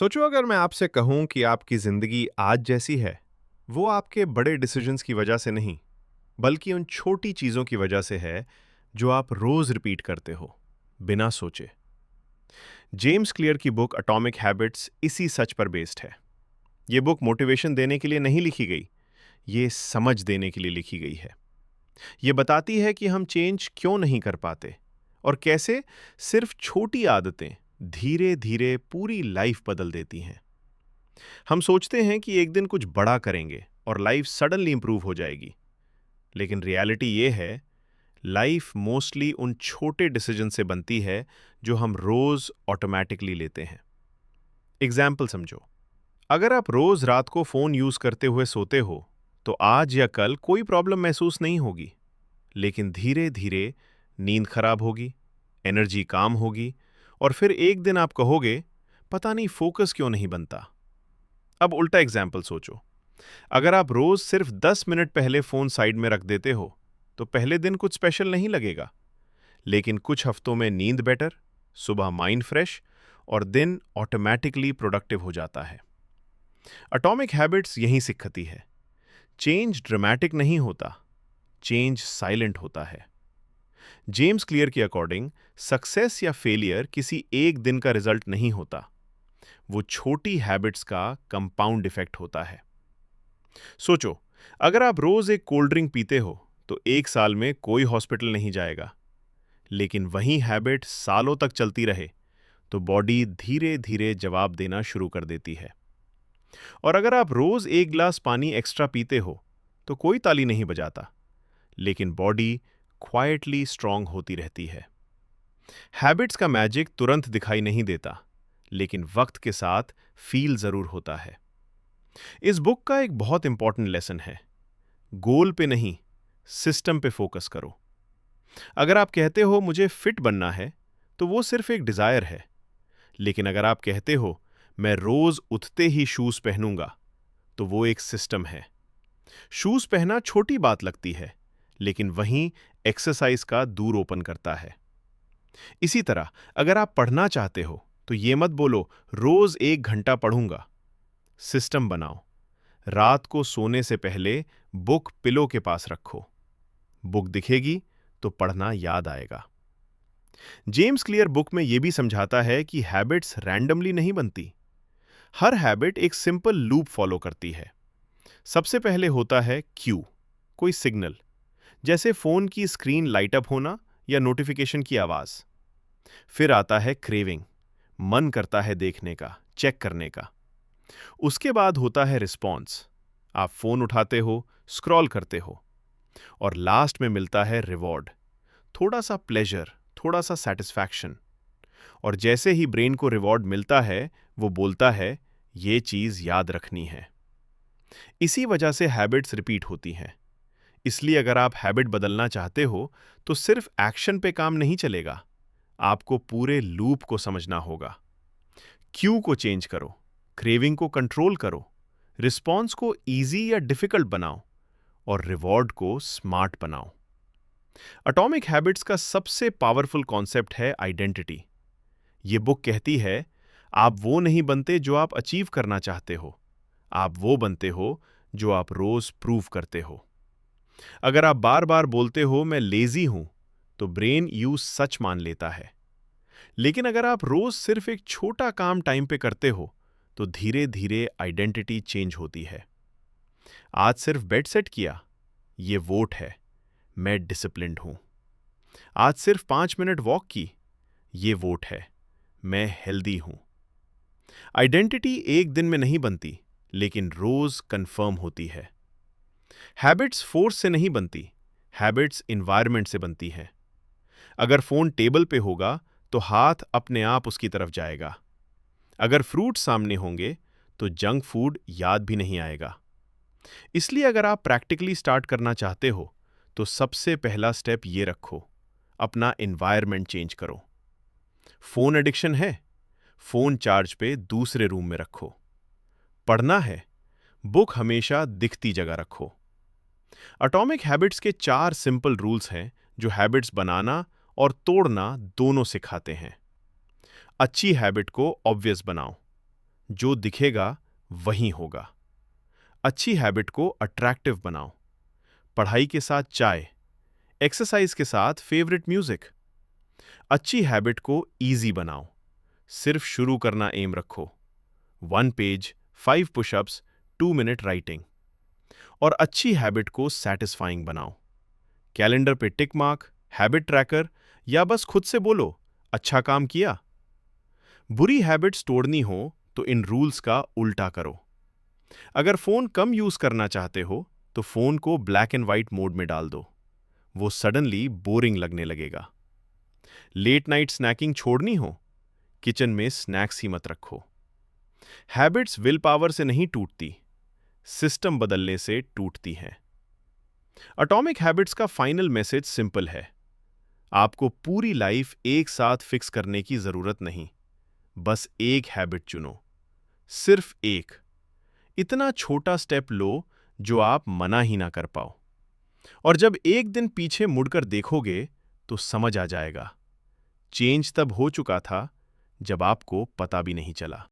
सोचो अगर मैं आपसे कहूं कि आपकी जिंदगी आज जैसी है, वो आपके बड़े डिसीजंस की वजह से नहीं, बल्कि उन छोटी चीजों की वजह से है जो आप रोज रिपीट करते हो, बिना सोचे। जेम्स क्लियर की बुक एटॉमिक हैबिट्स इसी सच पर बेस्ड है। ये बुक मोटिवेशन देने के लिए नहीं लिखी गई, ये समझ देने के लिए लिखी गई है। ये बताती है कि हम चेंज क्यों नहीं कर पाते और कैसे सिर्फ छोटी आदतें धीरे धीरे पूरी लाइफ बदल देती हैं। हम सोचते हैं कि एक दिन कुछ बड़ा करेंगे और लाइफ सडनली इंप्रूव हो जाएगी, लेकिन रियलिटी ये है, लाइफ मोस्टली उन छोटे डिसीजन से बनती है जो हम रोज ऑटोमेटिकली लेते हैं। एग्जाम्पल समझो। अगर आप रोज रात को फोन यूज करते हुए सोते हो, तो आज या कल कोई प्रॉब्लम महसूस नहीं होगी, लेकिन धीरे धीरे नींद खराब होगी, एनर्जी कम होगी, और फिर एक दिन आप कहोगे, पता नहीं फोकस क्यों नहीं बनता। अब उल्टा एग्जाम्पल सोचो। अगर आप रोज सिर्फ 10 मिनट पहले फोन साइड में रख देते हो, तो पहले दिन कुछ स्पेशल नहीं लगेगा, लेकिन कुछ हफ्तों में नींद बेटर, सुबह माइंड फ्रेश और दिन ऑटोमेटिकली प्रोडक्टिव हो जाता है। एटॉमिक हैबिट्स यही सिखाती है, चेंज ड्रामेटिक नहीं होता, चेंज साइलेंट होता है। जेम्स क्लियर के अकॉर्डिंग सक्सेस या फेलियर किसी एक दिन का रिजल्ट नहीं होता, वो छोटी हैबिट्स का कंपाउंड इफेक्ट होता है। सोचो, अगर आप रोज एक कोल्ड ड्रिंक पीते हो, तो एक साल में कोई हॉस्पिटल नहीं जाएगा, लेकिन वही हैबिट सालों तक चलती रहे तो बॉडी धीरे धीरे जवाब देना शुरू कर देती है। और अगर आप रोज एक ग्लास पानी एक्स्ट्रा पीते हो, तो कोई ताली नहीं बजाता, लेकिन बॉडी क्वाइटली स्ट्रांग होती रहती है। हैबिट्स का मैजिक तुरंत दिखाई नहीं देता, लेकिन वक्त के साथ फील जरूर होता है। इस बुक का एक बहुत इंपॉर्टेंट लेसन है, गोल पे नहीं, सिस्टम पे फोकस करो। अगर आप कहते हो मुझे फिट बनना है, तो वो सिर्फ एक डिजायर है, लेकिन अगर आप कहते हो मैं रोज उठते ही शूज पहनूंगा, तो वो एक सिस्टम है। शूज पहना छोटी बात लगती है, लेकिन वहीं एक्सरसाइज का दूर ओपन करता है। इसी तरह अगर आप पढ़ना चाहते हो, तो ये मत बोलो रोज 1 घंटा पढ़ूंगा। सिस्टम बनाओ, रात को सोने से पहले बुक पिलो के पास रखो, बुक दिखेगी तो पढ़ना याद आएगा। जेम्स क्लियर बुक में यह भी समझाता है कि हैबिट्स रैंडमली नहीं बनती। हर हैबिट एक सिंपल लूप फॉलो करती है। सबसे पहले होता है क्यू, कोई सिग्नल, जैसे फोन की स्क्रीन लाइट अप होना या नोटिफिकेशन की आवाज। फिर आता है क्रेविंग, मन करता है देखने का, चेक करने का। उसके बाद होता है रिस्पॉन्स, आप फोन उठाते हो, स्क्रॉल करते हो। और लास्ट में मिलता है रिवॉर्ड, थोड़ा सा प्लेजर, थोड़ा सा सेटिस्फैक्शन। और जैसे ही ब्रेन को रिवॉर्ड मिलता है, वो बोलता है ये चीज याद रखनी है। इसी वजह से हैबिट्स रिपीट होती हैं। इसलिए अगर आप हैबिट बदलना चाहते हो, तो सिर्फ एक्शन पे काम नहीं चलेगा, आपको पूरे लूप को समझना होगा। क्यू को चेंज करो, क्रेविंग को कंट्रोल करो, रिस्पॉन्स को इजी या डिफिकल्ट बनाओ, और रिवॉर्ड को स्मार्ट बनाओ। एटॉमिक हैबिट्स का सबसे पावरफुल कॉन्सेप्ट है आइडेंटिटी। ये बुक कहती है, आप वो नहीं बनते जो आप अचीव करना चाहते हो, आप वो बनते हो जो आप रोज प्रूव करते हो। अगर आप बार बार बोलते हो मैं लेजी हूं, तो ब्रेन यू सच मान लेता है। लेकिन अगर आप रोज सिर्फ एक छोटा काम टाइम पे करते हो, तो धीरे धीरे आइडेंटिटी चेंज होती है। आज सिर्फ बेड सेट किया, ये वोट है, मैं डिसिप्लिन्ड हूं। आज सिर्फ 5 मिनट वॉक की, ये वोट है, मैं हेल्दी हूं। आइडेंटिटी एक दिन में नहीं बनती, लेकिन रोज कंफर्म होती है। हैबिट्स फोर्स से नहीं बनती, हैबिट्स इन्वायरमेंट से बनती हैं। अगर फोन टेबल पे होगा, तो हाथ अपने आप उसकी तरफ जाएगा। अगर फ्रूट सामने होंगे, तो जंक फूड याद भी नहीं आएगा। इसलिए अगर आप प्रैक्टिकली स्टार्ट करना चाहते हो, तो सबसे पहला स्टेप ये रखो, अपना एनवायरनमेंट चेंज करो। फोन एडिक्शन है, फोन चार्ज पे दूसरे रूम में रखो। पढ़ना है, बुक हमेशा दिखती जगह रखो। एटॉमिक हैबिट्स के 4 सिंपल रूल्स हैं जो हैबिट्स बनाना और तोड़ना दोनों सिखाते हैं। अच्छी हैबिट को ऑब्वियस बनाओ, जो दिखेगा वही होगा। अच्छी हैबिट को अट्रैक्टिव बनाओ। पढ़ाई के साथ चाय, एक्सरसाइज के साथ फेवरेट म्यूजिक। अच्छी हैबिट को इजी बनाओ। सिर्फ शुरू करना एम रखो। 1 पेज, 5 पुशअप्स, 2 मिनट राइटिंग। और अच्छी हैबिट को सैटिस्फाइंग बनाओ। कैलेंडर पे टिक मार्क, हैबिट ट्रैकर, या बस खुद से बोलो, अच्छा काम किया। बुरी हैबिट्स तोड़नी हो तो इन रूल्स का उल्टा करो। अगर फोन कम यूज करना चाहते हो तो फोन को ब्लैक एंड व्हाइट मोड में डाल दो। वो सडनली बोरिंग लगने लगेगा। लेट नाइट स्नैकिंग छोड़नी हो, किचन में स्नैक्स ही मत रखो। हैबिट्स विल पावर से नहीं टूटती, सिस्टम बदलने से टूटती हैं। एटॉमिक हैबिट्स का फाइनल मैसेज सिंपल है। आपको पूरी लाइफ एक साथ फिक्स करने की जरूरत नहीं। बस एक हैबिट चुनो, सिर्फ एक। इतना छोटा स्टेप लो जो आप मना ही ना कर पाओ। और जब एक दिन पीछे मुड़कर देखोगे तो समझ आ जाएगा, चेंज तब हो चुका था जब आपको पता भी नहीं चला।